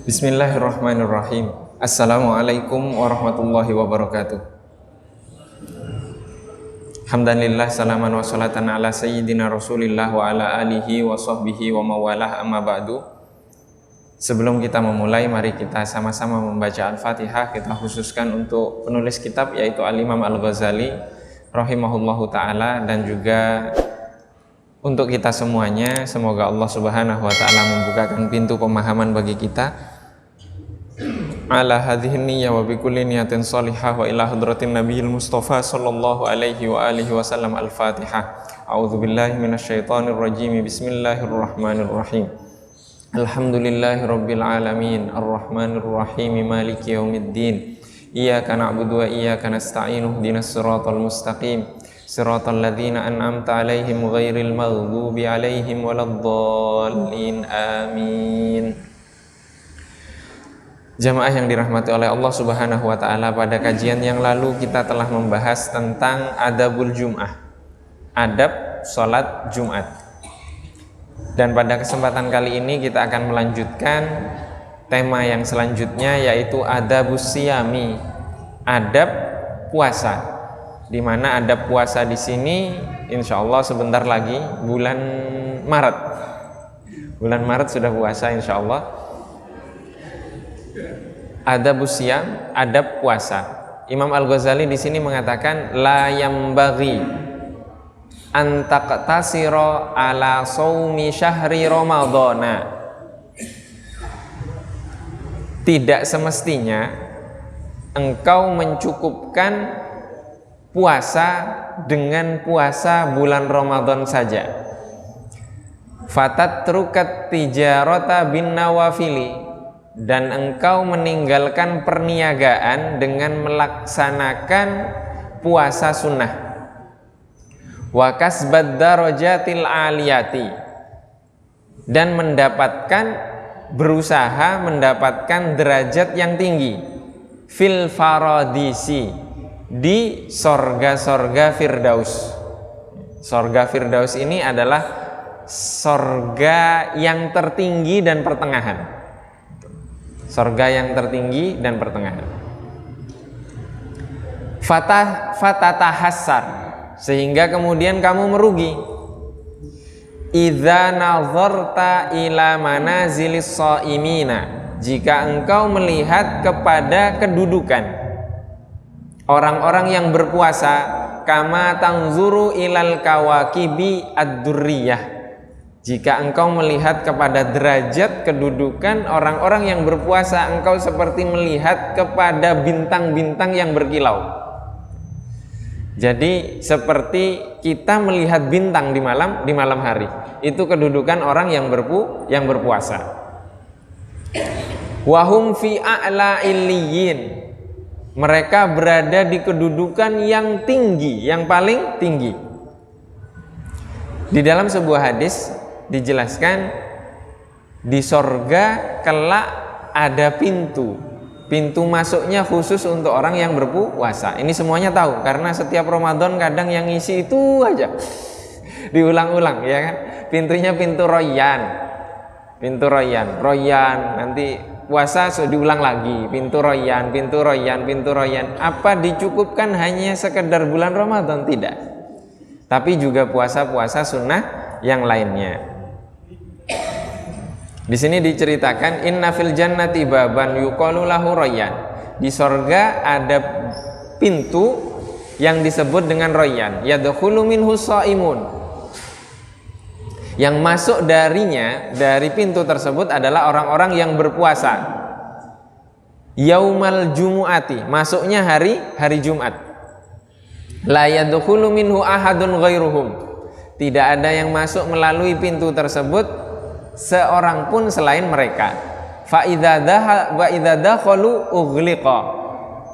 Bismillahirrahmanirrahim. Assalamualaikum warahmatullahi wabarakatuh. Alhamdulillah, salaman wa salatan ala sayyidina rasulillah wa ala alihi wa sahbihi wa mawalah, amma ba'du. Sebelum kita memulai, mari kita sama-sama membaca Al-Fatihah. Kita khususkan untuk penulis kitab, yaitu Al-Imam Al-Ghazali rahimahullahu ta'ala, dan juga untuk kita semuanya. Semoga Allah subhanahu wa ta'ala membukakan pintu pemahaman bagi kita. Ala hadhihi niyyah wa bi kulli niyatin salihah wa ila hadratin nabiyil mustafa sallallahu alaihi wa alihi wasallam. Al-Fatihah. A'udzu billahi minasyaitonir rajim. Bismillahirrahmanirrahim. Alhamdulillahi rabbil alamin, arrahmanir rahim, maliki yaumiddin. Iyyaka na'budu wa iyyaka nasta'in. Ihdinas siratal mustaqim, siratal ladzina an'amta 'alaihim ghairil maghdubi 'alaihim waladdallin. Amin. Jamaah yang dirahmati oleh Allah Subhanahu wa taala, pada kajian yang lalu kita telah membahas tentang adabul Jum'ah, adab salat Jumat. Dan pada kesempatan kali ini kita akan melanjutkan tema yang selanjutnya, yaitu adabus siyami, adab puasa. Di mana adab puasa di sini insya Allah sebentar lagi bulan Maret. Bulan Maret sudah puasa insya Allah. Adabus siyam, adab puasa. Imam Al-Ghazali di sini mengatakan la yambaghi an taqtasira ala shaumi syahri ramadhana. Tidak semestinya engkau mencukupkan puasa dengan puasa bulan Ramadan saja. Fatatrukat tijarata bin nawafili, dan engkau meninggalkan perniagaan dengan melaksanakan puasa sunnah. Wa kasbad darajatil aliyati, dan berusaha mendapatkan derajat yang tinggi. Fil faradisi, di sorga-sorga Firdaus. Sorga Firdaus ini adalah sorga yang tertinggi dan pertengahan. Sorga yang tertinggi dan pertengahan. Fatatahassar, sehingga kemudian kamu merugi. Idza nazarta ila manazilis shaimina, jika engkau melihat kepada kedudukan orang-orang yang berpuasa, kama tanzuru ilal kawakibi ad-durriyah, jika engkau melihat kepada derajat kedudukan orang-orang yang berpuasa, engkau seperti melihat kepada bintang-bintang yang berkilau. Jadi seperti kita melihat bintang di malam hari. Itu kedudukan orang yang berpuasa. Wahum fi a'la illiyin, mereka berada di kedudukan yang tinggi, yang paling tinggi. Di dalam sebuah hadis dijelaskan, di sorga kelak ada pintu masuknya khusus untuk orang yang berpuasa. Ini semuanya tahu, karena setiap Ramadan kadang yang ngisi itu aja diulang-ulang, ya kan? Pintunya pintu Royan, nanti puasa diulang lagi, pintu Royan. Apa dicukupkan hanya sekedar bulan Ramadan? Tidak, tapi juga puasa-puasa sunnah yang lainnya. Di sini diceritakan, inna fil jannati baban yuqalu lahu Rayyan. Di sorga ada pintu yang disebut dengan Rayyan. Yadkhulu minhu shaimun. Yang masuk dari pintu tersebut adalah orang-orang yang berpuasa. Yaumal jumu'ati, masuknya hari Jumat. La yadkhulu minhu ahadun ghairuhum. Tidak ada yang masuk melalui pintu tersebut seorang pun selain mereka. Fa idza dakhalu ughliqa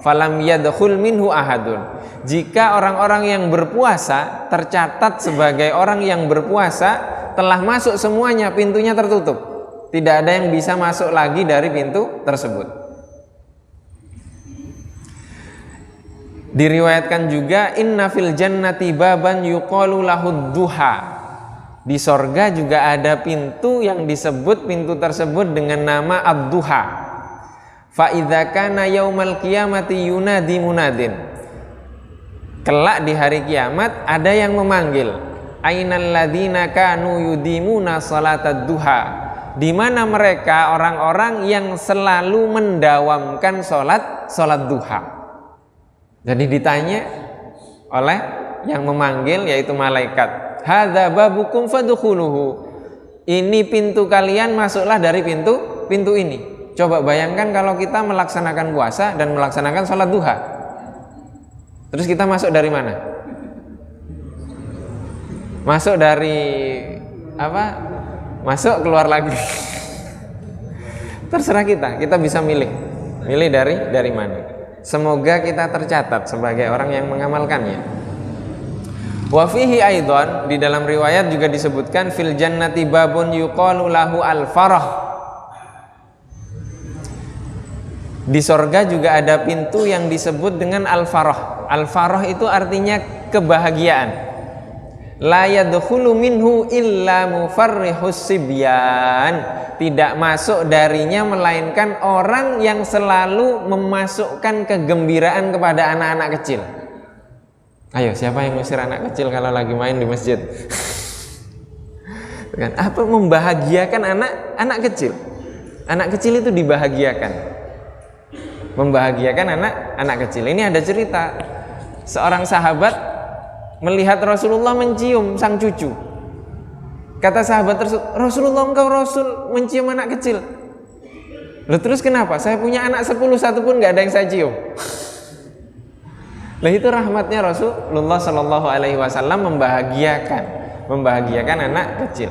falam yadkhul minhu ahadun. Jika orang-orang yang berpuasa tercatat sebagai orang yang berpuasa, telah masuk semuanya, pintunya tertutup. Tidak ada yang bisa masuk lagi dari pintu tersebut. Diriwayatkan juga, inna fil jannati baban yuqalu lahud duha. Di sorga juga ada pintu yang disebut pintu tersebut dengan nama Ad-Duha. Fa idza kana yaumal qiyamati yunadi munadin. Kelak di hari kiamat ada yang memanggil, ainal ladzina kanu yudimuna salatad duha. Di mana mereka orang-orang yang selalu mendawamkan salat duha. Jadi ditanya oleh yang memanggil yaitu malaikat, hadza babukum fadkhuluhu. Ini pintu kalian, masuklah dari pintu ini. Coba bayangkan kalau kita melaksanakan puasa dan melaksanakan salat duha. Terus kita masuk dari mana? Masuk dari apa? Masuk keluar lagi. Terserah kita bisa milih dari mana. Semoga kita tercatat sebagai orang yang mengamalkannya. Wa fihi aidan, di dalam riwayat juga disebutkan, fil jannati babun yuqalu lahu al-farah. Di sorga juga ada pintu yang disebut dengan al-farah. Al-farah itu artinya kebahagiaan. La yadkhulu minhu illa mufarrihus sibyan. Tidak masuk darinya melainkan orang yang selalu memasukkan kegembiraan kepada anak-anak kecil. Ayo, siapa yang ngusir anak kecil kalau lagi main di masjid? Apa membahagiakan anak kecil? Anak kecil itu dibahagiakan. Membahagiakan anak kecil. Ini ada cerita. Seorang sahabat melihat Rasulullah mencium sang cucu. Kata sahabat tersebut, Rasulullah, engkau Rasul mencium anak kecil. Loh, terus kenapa? Saya punya anak 10, satu pun gak ada yang saya cium. Lah, itu rahmatnya Rasulullah Shallallahu Alaihi Wasallam membahagiakan anak kecil.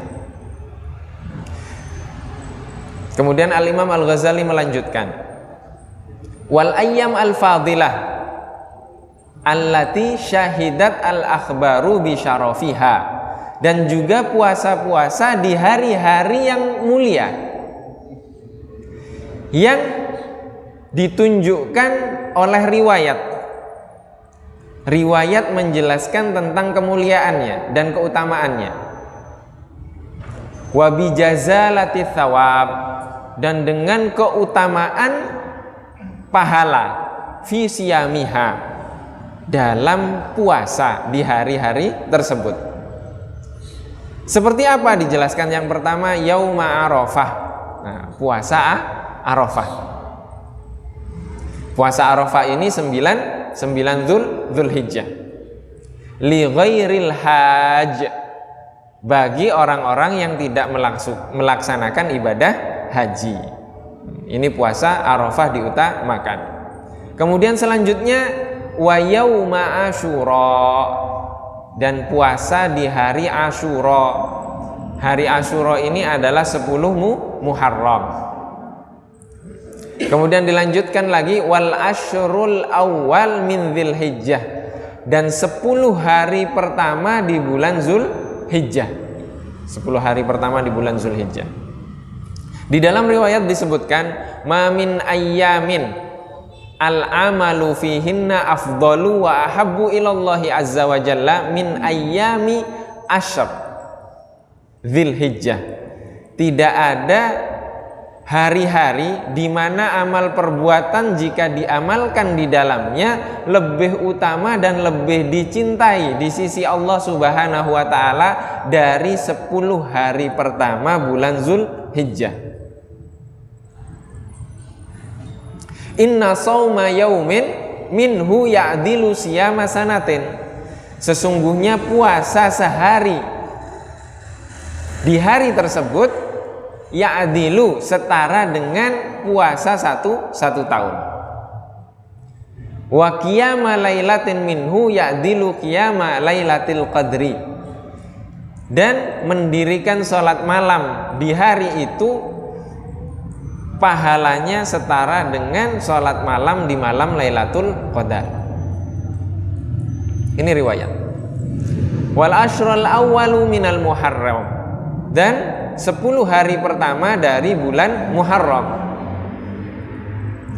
Kemudian Al-Imam Al-Ghazali melanjutkan, wal ayyam al-fadilah allati syahidat al-akhbaru bi syarafiha, dan juga puasa-puasa di hari-hari yang mulia yang ditunjukkan oleh riwayat menjelaskan tentang kemuliaannya dan keutamaannya. Wa bi jazalati thawab, dan dengan keutamaan pahala fi siyamiha, dalam puasa di hari-hari tersebut. Seperti apa dijelaskan? Yang pertama, yauma arafah. Nah, puasa Arafah. Puasa Arafah ini 9 Dzulhijjah. Li ghairil hajj, bagi orang-orang yang tidak melaksanakan ibadah haji. Ini puasa Arafah diutamakan. Kemudian selanjutnya wa yauma asyura, dan puasa di hari Asyura. Hari Asyura ini adalah 10 Muharram. Kemudian dilanjutkan lagi wal asyrul awal min Dzulhijjah, dan 10 hari pertama di bulan Dzulhijjah. 10 hari pertama di bulan Dzulhijjah. Di dalam riwayat disebutkan, ma min ayyamin al-amalu fihinna afdalu wa ahabbu ilallahi azza wa jalla min ayyami asyr Dzulhijjah. Tidak ada hari-hari di mana amal perbuatan jika diamalkan di dalamnya lebih utama dan lebih dicintai di sisi Allah Subhanahu wa taala dari 10 hari pertama bulan Dzulhijjah. Inna shauma yaumin minhu ya'dilu siyama sanatin. Sesungguhnya puasa sehari di hari tersebut ya'dilu, setara dengan puasa satu tahun. Wa qiyama lailatin minhu ya'dilu qiyama lailatil qadri, dan mendirikan sholat malam di hari itu pahalanya setara dengan sholat malam di malam Lailatul Qadar. Ini riwayat. Wal ashrul awwalu minal Muharram, dan 10 hari pertama dari bulan Muharram.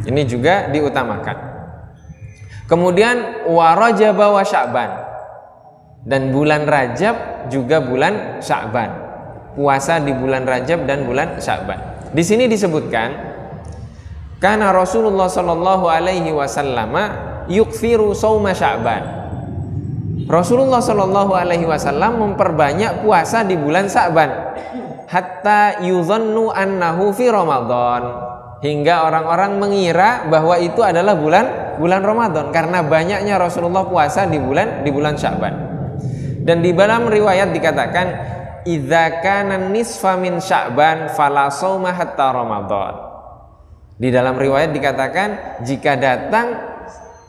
Ini juga diutamakan. Kemudian wa Rajab wa Sya'ban, Dan bulan Rajab juga bulan Sya'ban. Puasa di bulan Rajab dan bulan Sya'ban. Di sini disebutkan karena Rasulullah Shallallahu Alaihi Wasallam yukthiru sauma Sya'ban. Rasulullah Shallallahu Alaihi Wasallam memperbanyak puasa di bulan Sya'ban hatta yudhannu annahu fi Ramadan, hingga orang-orang mengira bahwa itu adalah bulan Ramadan karena banyaknya Rasulullah puasa di bulan Sya'ban. Dan di dalam riwayat dikatakan idza kana nisfa min Sya'ban fala shauma hatta Ramadan. Di dalam riwayat dikatakan jika datang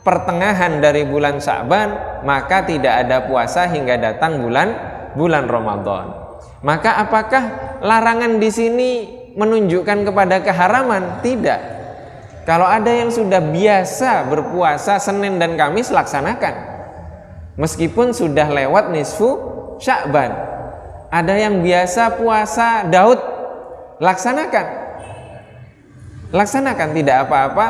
pertengahan dari bulan Sya'ban maka tidak ada puasa hingga datang bulan Ramadan. Maka apakah larangan di sini menunjukkan kepada keharaman? Tidak. Kalau ada yang sudah biasa berpuasa Senin dan Kamis, laksanakan. Meskipun sudah lewat nisfu Sya'ban. Ada yang biasa puasa Daud, laksanakan. Laksanakan, tidak apa-apa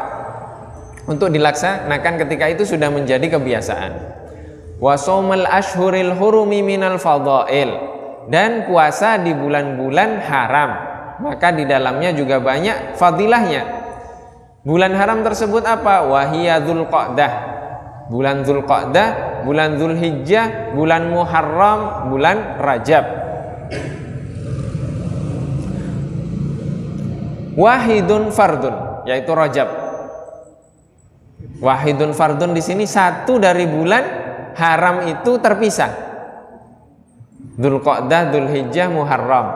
untuk dilaksanakan ketika itu sudah menjadi kebiasaan. Wa shaumal ashhuril hurumi minal fadhail, dan puasa di bulan-bulan haram, maka di dalamnya juga banyak fadilahnya. Bulan haram tersebut apa? Wahiya Dzulqa'dah, bulan Dzulqa'dah, bulan Dzulhijjah, bulan Muharram, bulan Rajab. Wahidun fardun, yaitu Rajab. Wahidun fardun di sini satu dari bulan haram itu terpisah. Dzulqa'dah, Dzulhijjah, Muharram.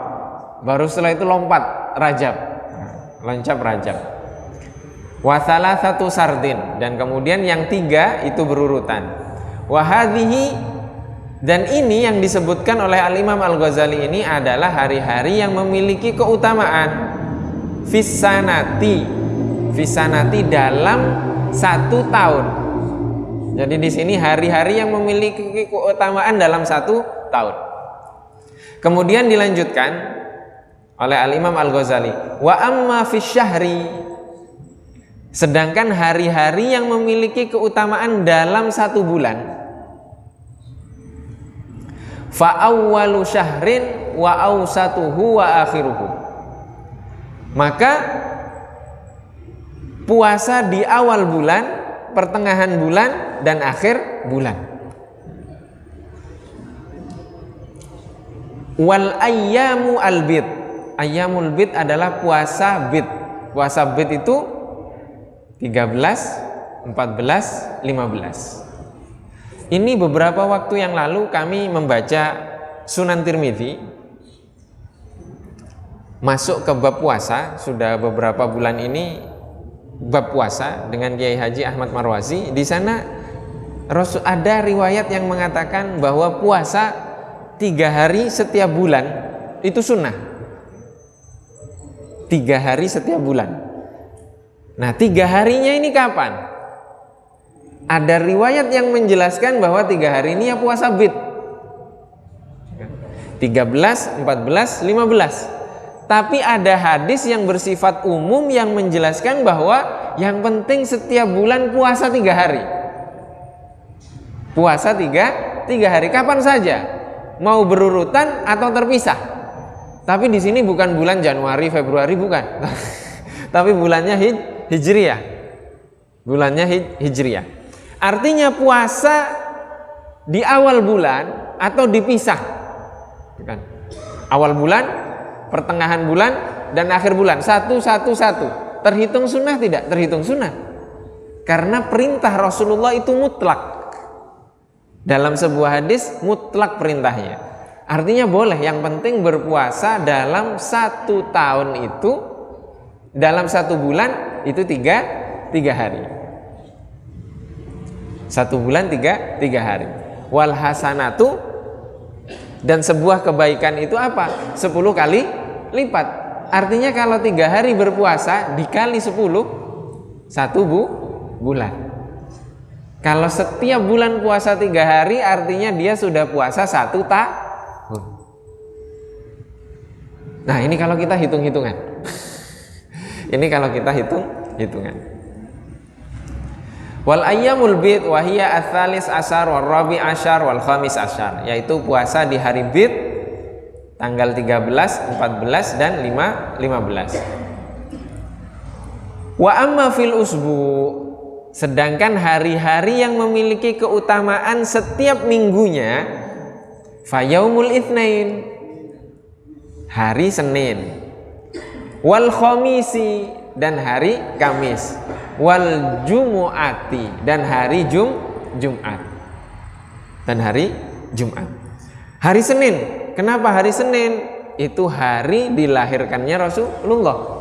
Baru setelah itu lompat Rajab. Loncat Rajab. Wa salasatu sardin, dan kemudian yang tiga itu berurutan. Wa hadhihi, dan ini yang disebutkan oleh Al-Imam Al-Ghazali ini adalah hari-hari yang memiliki keutamaan fisanati dalam satu tahun. Jadi di sini hari-hari yang memiliki keutamaan dalam satu tahun. Kemudian dilanjutkan oleh Al-Imam Al-Ghazali, wa amma fis syahri, sedangkan hari-hari yang memiliki keutamaan dalam satu bulan, fa awwalu syahrin wa awsatuhu wa akhiruhu, maka puasa di awal bulan, pertengahan bulan, dan akhir bulan. Wal ayyamu al-bid, ayyamul bid adalah puasa bid. Puasa bid itu 13, 14, 15. Ini beberapa waktu yang lalu kami membaca Sunan Tirmidzi, masuk ke bab puasa. Sudah beberapa bulan ini bab puasa dengan Kiai Haji Ahmad Marwazi. Di sana ada riwayat yang mengatakan bahwa puasa 3 hari setiap bulan itu sunnah. 3 hari setiap bulan. Nah, 3 harinya ini kapan? Ada riwayat yang menjelaskan bahwa 3 hari ini ya puasa bid, 13, 14, 15. Tapi ada hadis yang bersifat umum yang menjelaskan bahwa yang penting setiap bulan puasa 3 hari. Puasa 3 hari, kapan saja, mau berurutan atau terpisah. Tapi di sini bukan bulan Januari, Februari, bukan. Tapi bulannya Hijriyah. Bulannya Hijriyah. Artinya puasa di awal bulan atau dipisah. Bukan. Awal bulan, pertengahan bulan, dan akhir bulan. Satu. Terhitung sunnah tidak? Terhitung sunnah. Karena perintah Rasulullah itu mutlak. Dalam sebuah hadis mutlak perintahnya. Artinya boleh, yang penting berpuasa dalam 1 tahun itu, dalam 1 bulan itu 3 hari. 1 bulan 3 hari. Wal hasanatu, dan sebuah kebaikan itu apa? 10 kali lipat. Artinya kalau 3 hari berpuasa dikali 10, 1 bulan. Kalau setiap bulan puasa 3 hari, artinya dia sudah puasa 1 tahun. Nah, ini kalau kita hitung-hitungan. Ini kalau kita hitung-hitungan. Wal ayyamul bid wa hiya ats-tsalis asyar wal rabi' asyar wal khamis asyar, yaitu puasa di hari bid tanggal 13, 14 dan 15. Wa amma fil usbu, sedangkan hari-hari yang memiliki keutamaan setiap minggunya, fa yaumul itsnain, hari Senin, wal khamisi, dan hari Kamis, wal jumu'ati, dan hari Jumat, dan hari Jumat. Hari Senin, kenapa hari Senin? Itu hari dilahirkannya Rasulullah.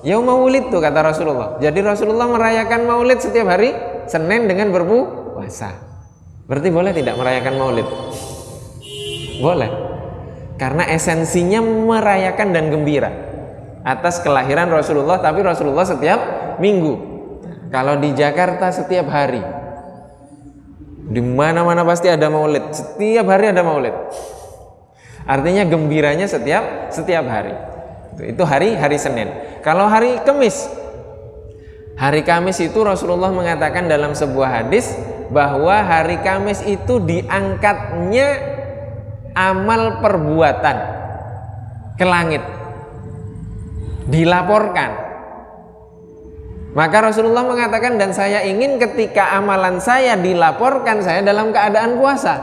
Yaum maulid tuh kata Rasulullah. Jadi Rasulullah merayakan maulid setiap hari Senin dengan berpuasa. Berarti boleh tidak merayakan maulid? Boleh. Karena esensinya merayakan dan gembira atas kelahiran Rasulullah, tapi Rasulullah setiap minggu. Kalau di Jakarta setiap hari, di mana-mana pasti ada maulid, setiap hari ada maulid. Artinya gembiranya setiap hari. Itu hari Senin. Kalau hari Kamis itu Rasulullah mengatakan dalam sebuah hadis bahwa hari Kamis itu diangkatnya amal perbuatan ke langit, dilaporkan. Maka Rasulullah mengatakan, dan saya ingin ketika amalan saya dilaporkan, saya dalam keadaan puasa.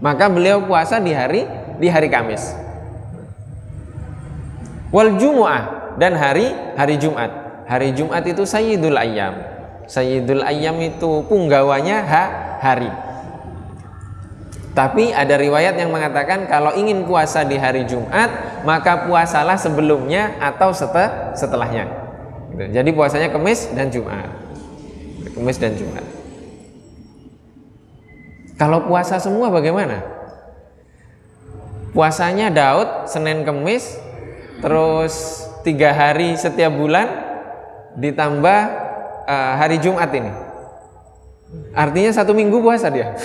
Maka beliau puasa di hari Kamis. Wal jumu'ah, dan hari Jumat. Hari Jumat itu sayyidul ayyam. Sayyidul ayyam itu punggawanya hari. Tapi ada riwayat yang mengatakan kalau ingin puasa di hari Jumat, maka puasalah sebelumnya atau setelahnya. Jadi puasanya Kamis dan Jumat. Kamis dan Jumat. Kalau puasa semua bagaimana? Puasanya Daud Senin Kamis, terus 3 hari setiap bulan ditambah hari Jumat ini. Artinya 1 minggu puasa dia.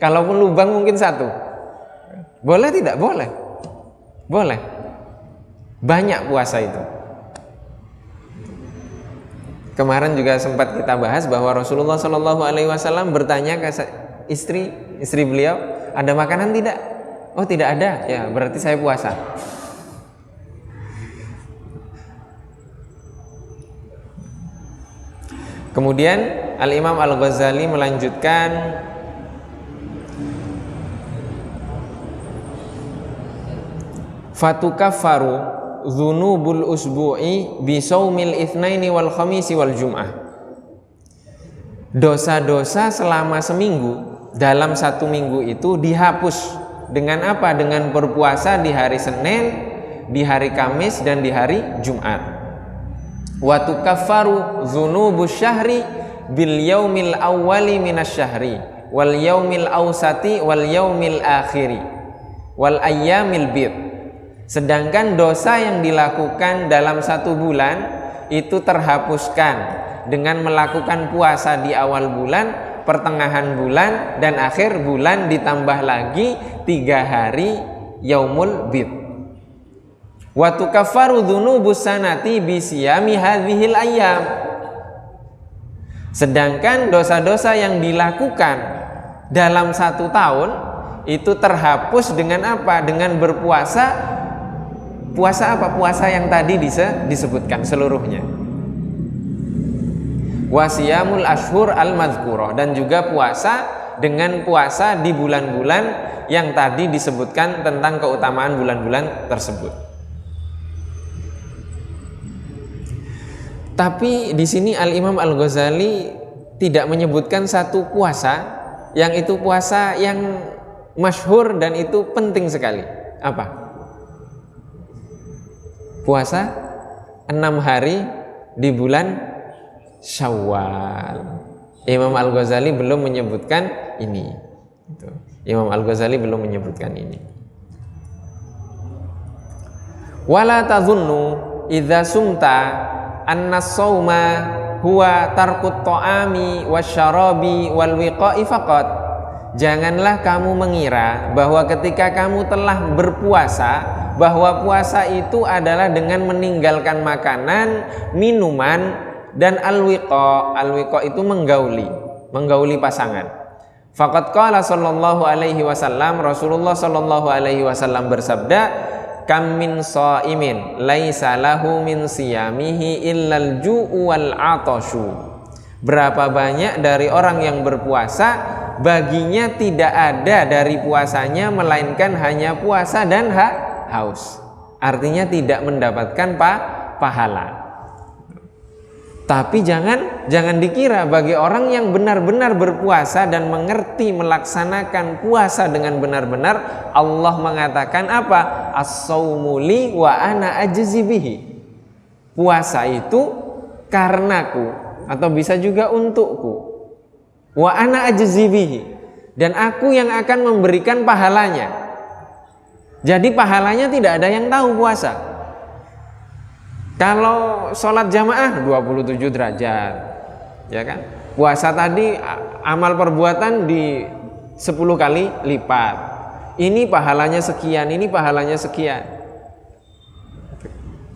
Kalaupun lubang mungkin 1. Boleh tidak? Boleh. Boleh. Banyak puasa itu. Kemarin juga sempat kita bahas bahwa Rasulullah SAW bertanya ke istri beliau, ada makanan tidak? Oh tidak ada. Ya berarti saya puasa. Kemudian Al-Imam Al-Ghazali melanjutkan, fatukaffaru dzunubul usbu'i bisaumil itsnaini wal khamisi wal jum'ah. Dosa-dosa selama seminggu dalam 1 minggu itu dihapus dengan apa? Dengan berpuasa di hari Senin, di hari Kamis, dan di hari Jumat. Wa tukaffaru dzunubus syahri bil yaumil awwali minasyahri wal yaumil awsati wal yaumil akhiri wal ayyamil bid. Sedangkan dosa yang dilakukan dalam 1 bulan itu terhapuskan dengan melakukan puasa di awal bulan, pertengahan bulan, dan akhir bulan, ditambah lagi 3 hari yaumul bid. Wa tukaffaru dzunubus sanati bi siyami hadhil ayyam. Sedangkan dosa-dosa yang dilakukan dalam 1 tahun itu terhapus dengan apa? Dengan berpuasa. Puasa apa? Puasa yang tadi disebutkan seluruhnya. Wasiyamul ashhur al-madhkurah, dan juga puasa dengan puasa di bulan-bulan yang tadi disebutkan tentang keutamaan bulan-bulan tersebut. Tapi di sini Al-Imam Al-Ghazali tidak menyebutkan satu puasa yang itu puasa yang masyhur dan itu penting sekali. Apa? Puasa 6 hari di bulan Syawal. Imam Al-Ghazali belum menyebutkan ini. Imam Al-Ghazali belum menyebutkan ini. Wala tazunnu idza sumta anna as-sauma huwa tarkut ta'ami wasyarabi wal wiqa'i faqat. Janganlah kamu mengira bahwa ketika kamu telah berpuasa, bahwa puasa itu adalah dengan meninggalkan makanan, minuman, dan al-wiqa itu menggauli pasangan. Faqad qala sallallahu alaihi wasallam, Rasulullah sallallahu alaihi wasallam bersabda, kam min shaimin laisa lahu min siyamihi illal ju'u wal 'atashu. Berapa banyak dari orang yang berpuasa, baginya tidak ada dari puasanya melainkan hanya puasa dan haus. Artinya tidak mendapatkan pahala. Tapi jangan dikira bagi orang yang benar-benar berpuasa dan mengerti melaksanakan puasa dengan benar-benar, Allah mengatakan apa? As-saumu li wa ana ajzi bihi. Puasa itu karenaku, atau bisa juga untukku. Wa ana ajzi bihi, dan aku yang akan memberikan pahalanya. Jadi pahalanya tidak ada yang tahu puasa. Kalau sholat jamaah 27 derajat, ya kan? Puasa tadi amal perbuatan di 10 kali lipat. Ini pahalanya sekian, ini pahalanya sekian.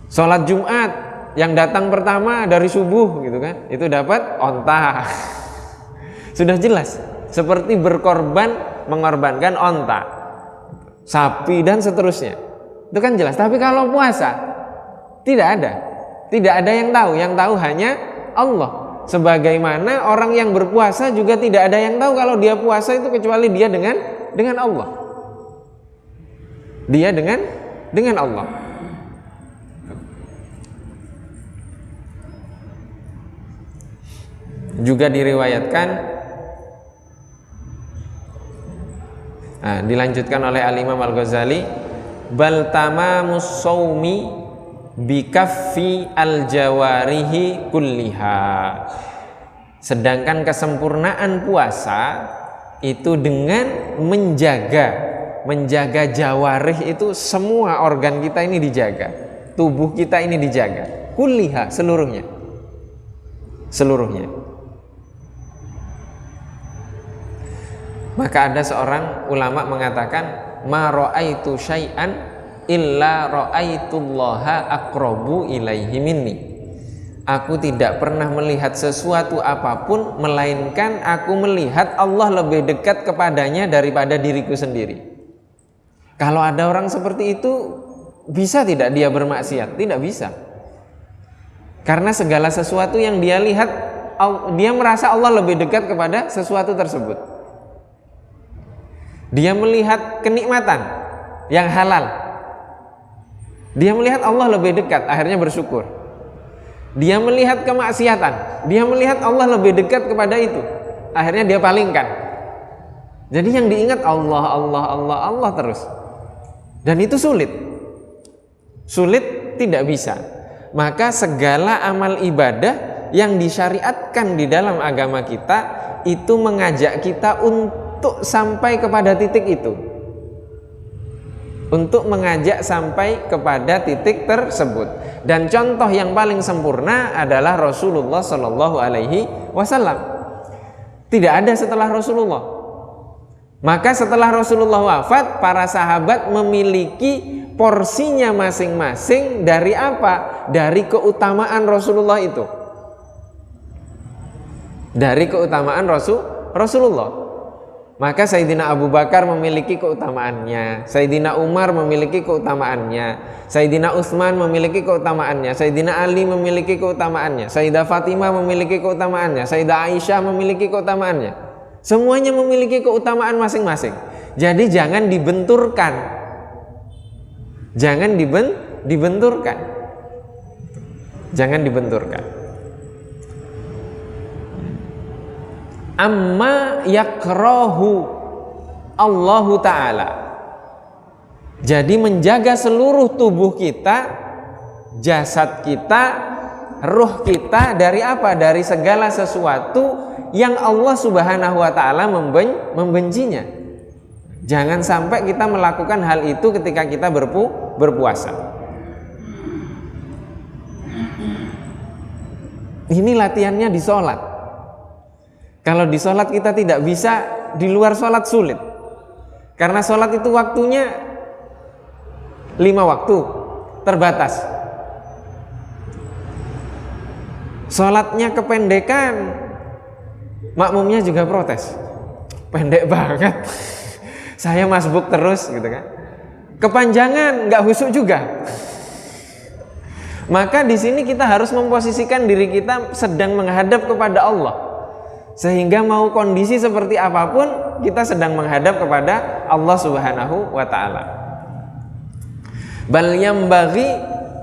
Sholat Jumat yang datang pertama dari subuh gitu kan, itu dapat onta. Sudah jelas, seperti mengorbankan onta, sapi dan seterusnya. Itu kan jelas. Tapi kalau puasa tidak ada yang tahu hanya Allah. Sebagaimana orang yang berpuasa juga tidak ada yang tahu kalau dia puasa itu kecuali dia dengan Allah. Dia dengan Allah. Juga diriwayatkan, dilanjutkan oleh Al-Imam Al-Ghazali, bal tamamus shaumi bikaffi al-jawarihi kulliha. Sedangkan kesempurnaan puasa itu dengan menjaga jawarih, itu semua organ kita ini dijaga, tubuh kita ini dijaga, kulliha, seluruhnya. Maka ada seorang ulama mengatakan, ma ra'aitu syai'an illa ra'aitullaha aqrabu ilaihi minni. Aku tidak pernah melihat sesuatu apapun melainkan aku melihat Allah lebih dekat kepadanya daripada diriku sendiri. Kalau ada orang seperti itu, bisa tidak dia bermaksiat? Tidak bisa. Karena segala sesuatu yang dia lihat, dia merasa Allah lebih dekat kepada sesuatu tersebut. Dia melihat kenikmatan yang halal, dia melihat Allah lebih dekat, akhirnya bersyukur. Dia melihat kemaksiatan, dia melihat Allah lebih dekat kepada itu, akhirnya dia palingkan. Jadi yang diingat Allah terus. Dan itu sulit tidak bisa. Maka segala amal ibadah yang disyariatkan di dalam agama kita itu mengajak kita untuk sampai kepada titik itu, untuk mengajak sampai kepada titik tersebut. Dan contoh yang paling sempurna adalah Rasulullah Shallallahu Alaihi Wasallam. Tidak ada setelah Rasulullah. Maka setelah Rasulullah wafat, para sahabat memiliki porsinya masing-masing dari apa? Dari keutamaan Rasulullah itu. Dari keutamaan Rasulullah. Maka Sayyidina Abu Bakar memiliki keutamaannya, Sayyidina Umar memiliki keutamaannya, Sayyidina Utsman memiliki keutamaannya, Sayyidina Ali memiliki keutamaannya, Sayyidah Fatimah memiliki keutamaannya, Sayyidah Aisyah memiliki keutamaannya. Semuanya memiliki keutamaan masing-masing. Jadi jangan dibenturkan. Jangan dibenturkan. Jangan dibenturkan. Amma yakrahu Allahu Ta'ala. Jadi menjaga seluruh tubuh kita, jasad kita, ruh kita dari apa? Dari segala sesuatu yang Allah Subhanahu wa Ta'ala membencinya. Jangan sampai kita melakukan hal itu ketika kita berpuasa. Ini latihannya di sholat. Kalau di sholat kita tidak bisa, di luar sholat sulit. Karena sholat itu waktunya 5 waktu, terbatas. Sholatnya kependekan, makmumnya juga protes, pendek banget. Saya masbuk terus gitu kan. Kepanjangan, nggak khusyuk juga. Maka di sini kita harus memposisikan diri kita sedang menghadap kepada Allah, sehingga mau kondisi seperti apapun kita sedang menghadap kepada Allah Subhanahu wa taala. Bal yambaghi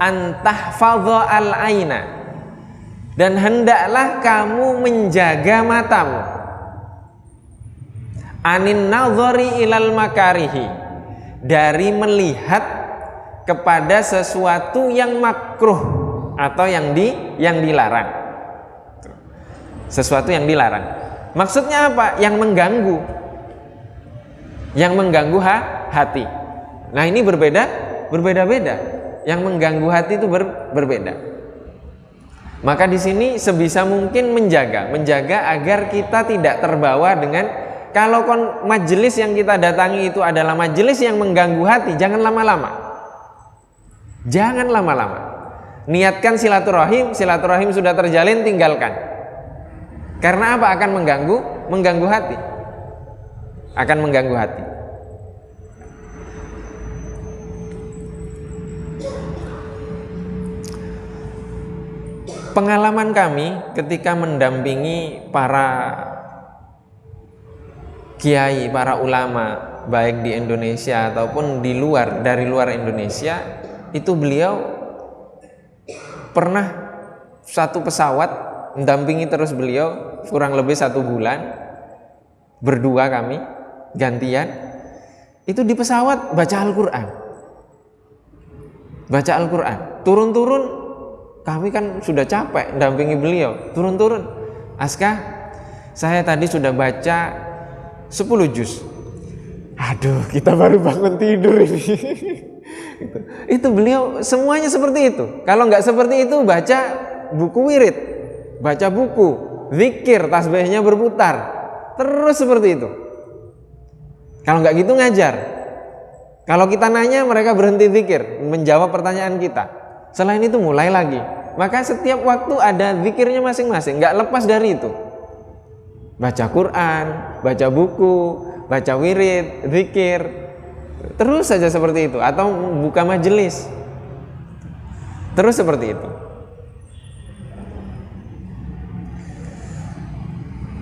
an tahfadha al-aina, dan hendaklah kamu menjaga matamu, anin nadhari ilal makarihi, dari melihat kepada sesuatu yang makruh atau yang dilarang. Sesuatu yang dilarang. Maksudnya apa? Yang mengganggu. Yang mengganggu hati. Nah, ini berbeda-beda. Yang mengganggu hati itu berbeda. Maka di sini sebisa mungkin menjaga agar kita tidak terbawa dengan, kalau majelis yang kita datangi itu adalah majelis yang mengganggu hati, jangan lama-lama. Jangan lama-lama. Niatkan silaturahim sudah terjalin, tinggalkan. Karena apa? Akan mengganggu hati. Akan mengganggu hati. Pengalaman kami ketika mendampingi para kiai, para ulama, baik di Indonesia ataupun dari luar Indonesia, itu beliau pernah satu pesawat mendampingi terus beliau kurang lebih 1 bulan, berdua kami gantian, itu di pesawat baca Al-Quran, turun-turun, kami kan sudah capek mendampingi beliau, turun-turun, Askah, saya tadi sudah baca 10 juz. Aduh, kita baru bangun tidur ini. Itu beliau semuanya seperti itu. Kalau nggak seperti itu, baca buku wirid, baca buku zikir, tasbihnya berputar terus seperti itu. Kalau nggak gitu ngajar. Kalau kita nanya, mereka berhenti zikir, menjawab pertanyaan kita. Selain itu mulai lagi. Maka setiap waktu ada zikirnya masing-masing, nggak lepas dari itu. Baca Quran, baca buku, baca wirid, zikir, terus saja seperti itu. Atau buka majelis, terus seperti itu.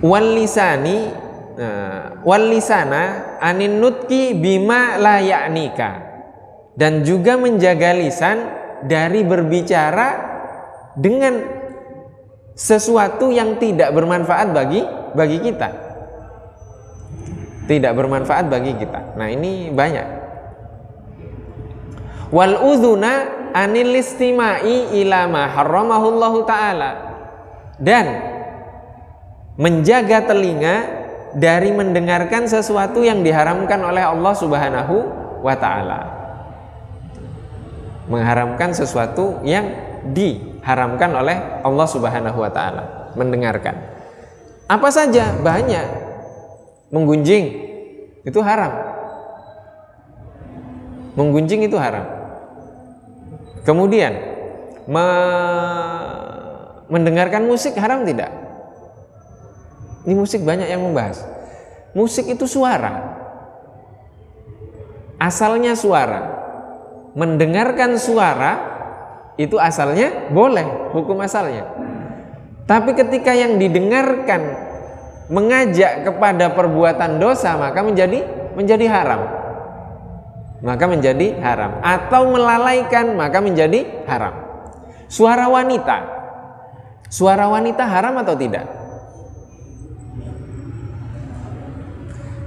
Wal lisana anin nutki bima la ya'nika, dan juga menjaga lisan dari berbicara dengan sesuatu yang tidak bermanfaat bagi kita. Tidak bermanfaat bagi kita. Nah, ini banyak. Wal udhuna anil istimai ila ma harramahullahu ta'ala, dan menjaga telinga dari mendengarkan sesuatu yang diharamkan oleh Allah Subhanahu wa ta'ala. Mengharamkan sesuatu yang diharamkan oleh Allah Subhanahu wa ta'ala, mendengarkan. Apa saja? Banyak. Menggunjing itu haram. Menggunjing itu haram. Kemudian mendengarkan musik haram tidak? Ini musik banyak yang membahas. Musik itu suara. Asalnya suara. Mendengarkan suara itu asalnya boleh, hukum asalnya. Tapi ketika yang didengarkan mengajak kepada perbuatan dosa, maka menjadi haram. Maka menjadi haram. Atau melalaikan, maka menjadi haram. Suara wanita. Suara wanita haram atau tidak?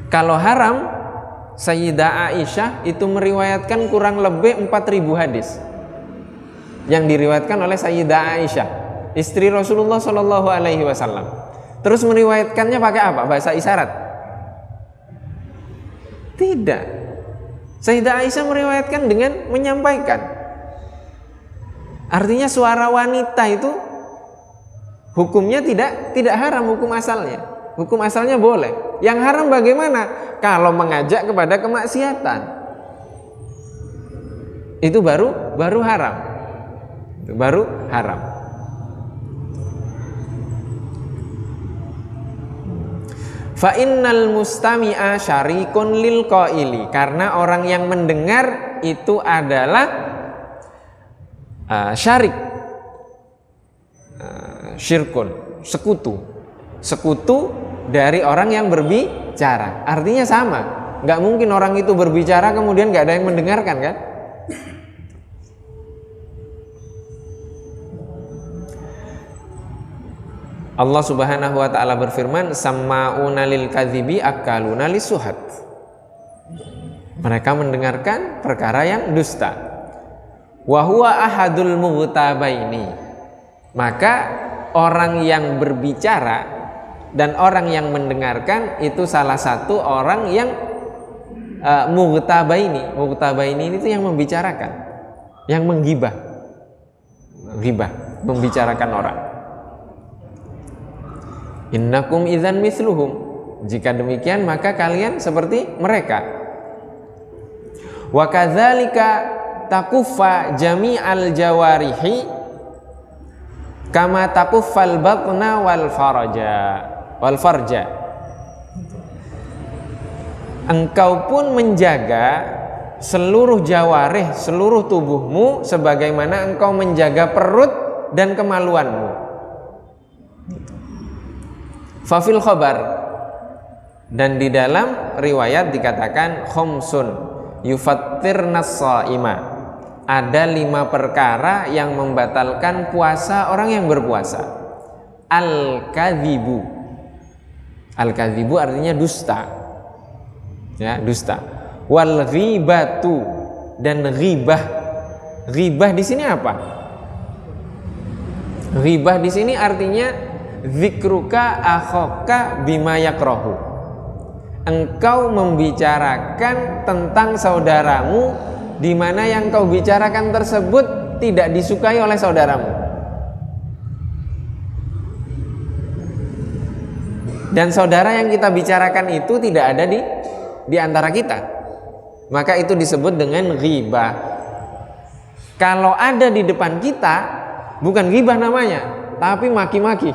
Kalau haram, Sayyidah Aisyah itu meriwayatkan kurang lebih 4.000 hadis yang diriwayatkan oleh Sayyidah Aisyah, istri Rasulullah Shallallahu Alaihi Wasallam. Terus meriwayatkannya pakai apa? Bahasa isyarat? Tidak. Sayyidah Aisyah meriwayatkan dengan menyampaikan. Artinya suara wanita itu hukumnya tidak haram, hukum asalnya. Hukum asalnya boleh. Yang haram bagaimana? Kalau mengajak kepada kemaksiatan, itu baru haram. Itu baru haram. Fa innal mustami'a syarikun lil qaili, karena orang yang mendengar itu adalah syarik, syirkun, sekutu dari orang yang berbicara. Artinya sama, nggak mungkin orang itu berbicara kemudian nggak ada yang mendengarkan kan? Allah Subhanahu wa taala berfirman, samma'una lil kadzibi akaluna lisuhat. Mereka mendengarkan perkara yang dusta. Wa huwa ahadul mughtabaini. Maka orang yang berbicara dan orang yang mendengarkan itu salah satu orang yang mughtabaini. Mughtabaini itu yang membicarakan, yang menggibah. Ghibah, membicarakan orang. Innakum idzan misluhum. Jika demikian maka kalian seperti mereka. Wa kadzalika takuffa jami'al jawarihi kama takuffal batna wal farja. Engkau pun menjaga seluruh jawarih, seluruh tubuhmu sebagaimana engkau menjaga perut dan kemaluanmu. Fafil khabar, dan di dalam riwayat dikatakan khomsun yufattirnas shaima, ada 5 perkara yang membatalkan puasa orang yang berpuasa. Al-kadzibu, al-kadzibu artinya dusta, ya, dusta. Wal ghibatu, dan ghibah. Ghibah di sini apa? Ghibah di sini artinya zikruka akhaka bima yakrahu. Engkau membicarakan tentang saudaramu di mana yang kau bicarakan tersebut tidak disukai oleh saudaramu. Dan saudara yang kita bicarakan itu tidak ada di antara kita. Maka itu disebut dengan ghibah. Kalau ada di depan kita, bukan ghibah namanya, tapi maki-maki.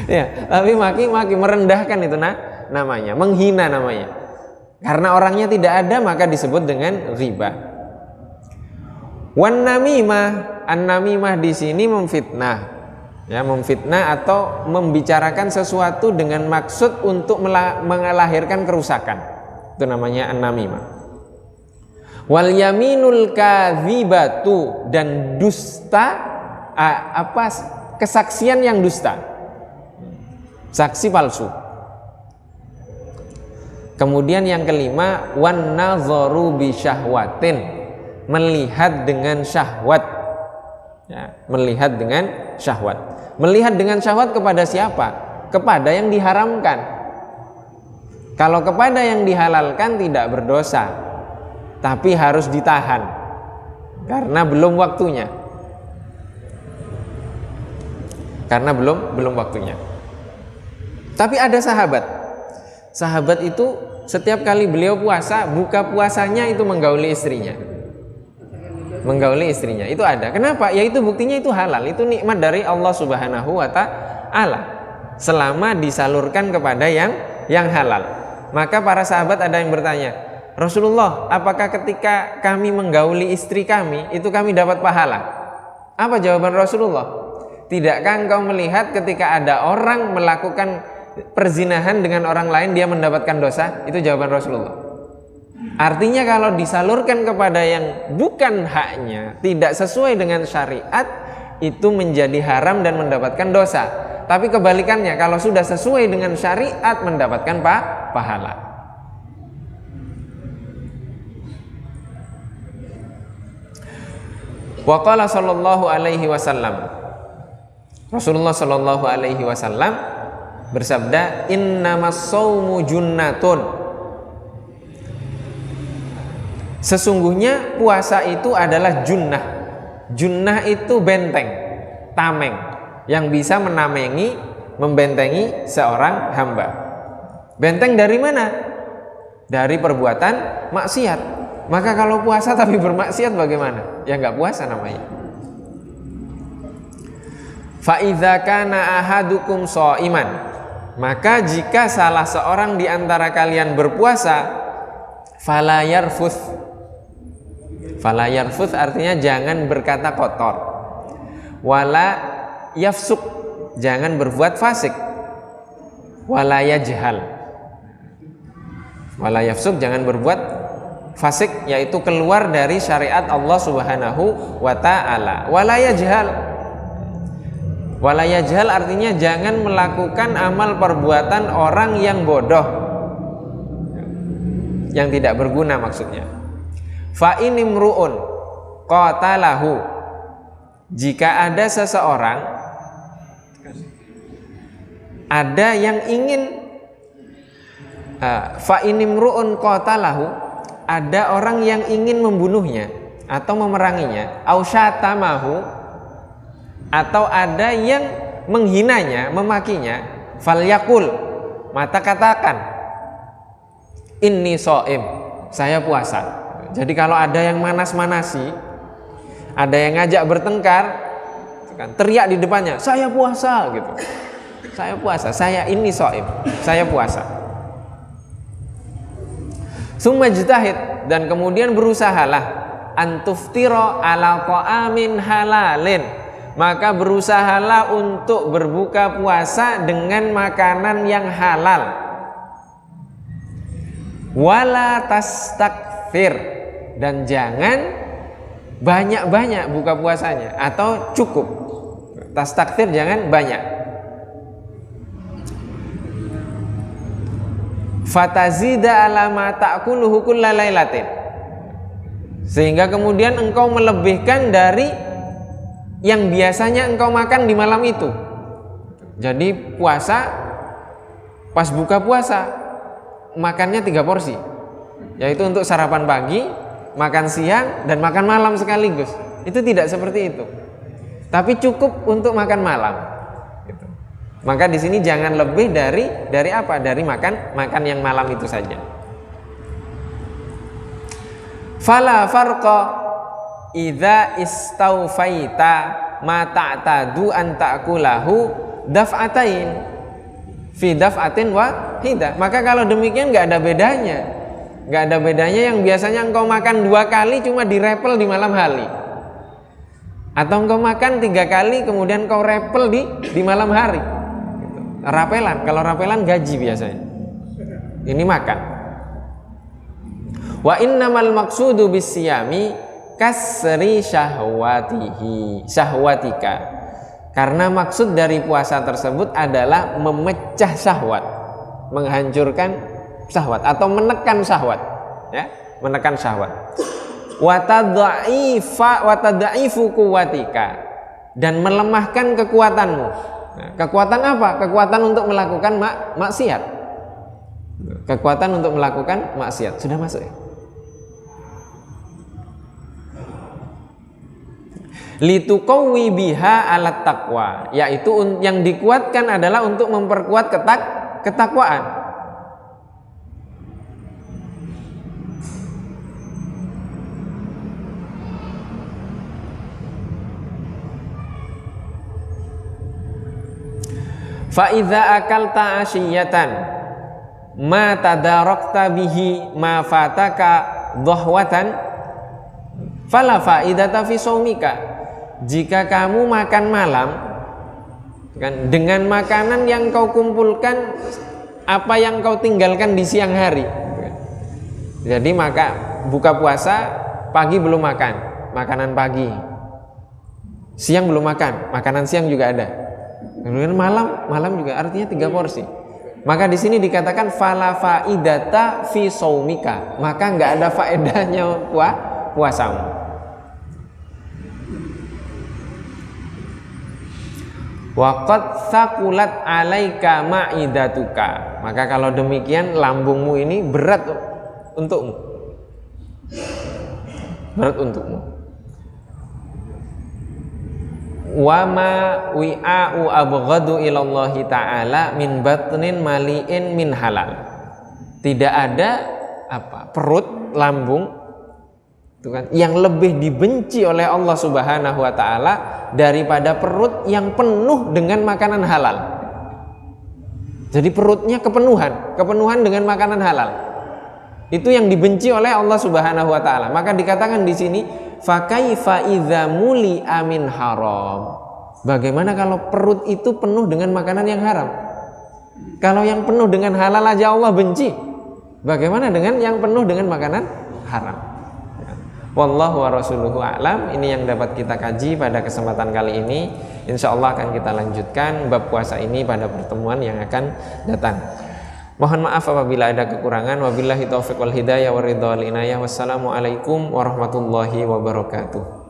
Ya, tapi maki-maki, merendahkan itu namanya, menghina namanya. Karena orangnya tidak ada maka disebut dengan ghibah. Wan namimah, an-namimah di sini memfitnah. Ya, memfitnah atau membicarakan sesuatu dengan maksud untuk melahirkan kerusakan. Itu namanya an-namimah. Wal yaminul kadzibatu, dan dusta, kesaksian yang dusta. Saksi palsu. Kemudian yang kelima, wan nadzaru bi syahwatin, melihat dengan syahwat. Ya, melihat dengan syahwat. Melihat dengan syahwat kepada siapa? Kepada yang diharamkan. Kalau kepada yang dihalalkan tidak berdosa, tapi harus ditahan karena belum waktunya. Karena belum waktunya. Tapi ada sahabat itu setiap kali beliau puasa, buka puasanya itu menggauli istrinya. Menggauli istrinya itu ada. Kenapa? Ya itu buktinya itu halal, itu nikmat dari Allah Subhanahu wa taala. Selama disalurkan kepada yang halal. Maka para sahabat ada yang bertanya, Rasulullah, apakah ketika kami menggauli istri kami itu kami dapat pahala? Apa jawaban Rasulullah? Tidakkah engkau melihat ketika ada orang melakukan perzinahan dengan orang lain dia mendapatkan dosa? Itu jawaban Rasulullah. Artinya kalau disalurkan kepada yang bukan haknya, tidak sesuai dengan syariat, itu menjadi haram dan mendapatkan dosa. Tapi kebalikannya, kalau sudah sesuai dengan syariat mendapatkan pahala. Wa qala sallallahu alaihi wasallam, Rasulullah sallallahu alaihi wasallam bersabda, innamas shaumu junnatun, sesungguhnya puasa itu adalah junnah. Junnah itu benteng, tameng, yang bisa membentengi seorang hamba. Benteng dari mana? Dari perbuatan maksiat. Maka kalau puasa tapi bermaksiat bagaimana? Ya nggak puasa namanya. Fa idza kana ahadukum shaiman, maka jika salah seorang di antara kalian berpuasa, fala yarfuth. Fala yarfuth artinya jangan berkata kotor. Wala yafsuk, jangan berbuat fasik. Wala yajhal. Wala yafsuk, jangan berbuat fasik, yaitu keluar dari syariat Allah Subhanahu wa ta'ala. Wala yajhal. Wala yajhal artinya jangan melakukan amal perbuatan orang yang bodoh, yang tidak berguna maksudnya. Fa inimruun qatalahu, jika ada seseorang, ada yang ingin fa inimruun qatalahu, ada orang yang ingin membunuhnya atau memeranginya, au syatamahu, atau ada yang menghinanya, memakinya, falyakul, maka katakan, inni shaim, saya puasa. Jadi kalau ada yang manas-manasi, ada yang ngajak bertengkar, teriak di depannya, saya puasa gitu. Saya puasa, saya inni shaim, saya puasa. Summa jtahid, dan kemudian berusahalah antuftira ala qa'amin halalin, maka berusahalah untuk berbuka puasa dengan makanan yang halal. Wala tastakfir, dan jangan banyak-banyak buka puasanya, atau cukup. Tastakfir jangan banyak. Fatazida ala ma ta'kuluhu kulla lailatin, sehingga kemudian engkau melebihkan dari yang biasanya engkau makan di malam itu. Jadi puasa, pas buka puasa makannya 3 porsi, yaitu untuk sarapan pagi, makan siang, dan makan malam sekaligus. Itu tidak seperti itu, tapi cukup untuk makan malam gitu. Maka di sini jangan lebih dari apa? Dari makan yang malam itu saja. Fala farqa idza istaufaita ma ta'tadu an ta'kulahu daf'atain fi daf'atin wahidah. Maka kalau demikian nggak ada bedanya. Nggak ada bedanya yang biasanya engkau makan 2 kali cuma direpel di malam hari, atau engkau makan 3 kali kemudian kau repel di malam hari. Rapelan, kalau rapelan gaji biasanya. Ini makan. Wa innamal maqsudu bisyami kasri syahwatika. Karena maksud dari puasa tersebut adalah memecah syahwat, menghancurkan syahwat atau menekan syahwat, ya, menekan syahwat. Wa tadha'ifu quwwatika, dan melemahkan kekuatanmu. Nah, kekuatan apa? Kekuatan untuk melakukan maksiat. Kekuatan untuk melakukan maksiat. Sudah masuk ya? Lituqawwi biha alat taqwa, yaitu yang dikuatkan adalah untuk memperkuat ketakwaan. Fa idza akalta ashiyatan ma tadarakta bihi ma fataka dhahwatan fala faidata fi shaumika. Jika kamu makan malam kan, dengan makanan yang kau kumpulkan apa yang kau tinggalkan di siang hari. Jadi maka buka puasa, pagi belum makan, makanan pagi. Siang belum makan, makanan siang juga ada. Kemudian malam juga, artinya 3 porsi. Maka di sini dikatakan fala faidata fi shaumika, maka nggak ada faedahnya puasamu. Wa qad thaqulat alaika ma'idatuka, maka kalau demikian lambungmu ini berat untukmu. Berat untukmu. Wa ma wi'a'u abghadu ilallahi ta'ala min batnin mali'in min halal. Tidak ada perut, lambung itu kan, yang lebih dibenci oleh Allah Subhanahu wa taala daripada perut yang penuh dengan makanan halal. Jadi perutnya kepenuhan dengan makanan halal. Itu yang dibenci oleh Allah Subhanahu wa taala. Maka dikatakan di sini, fa kaifa idza muli amin haram. Bagaimana kalau perut itu penuh dengan makanan yang haram? Kalau yang penuh dengan halal aja Allah benci, bagaimana dengan yang penuh dengan makanan haram? Wallahu wa rasuluhu a'lam. Ini yang dapat kita kaji pada kesempatan kali ini. Insya Allah akan kita lanjutkan bab puasa ini pada pertemuan yang akan datang. Mohon maaf apabila ada kekurangan. Wabillahi taufiq wal hidayah wa ridha wal inayah. Wassalamualaikum warahmatullahi wabarakatuh.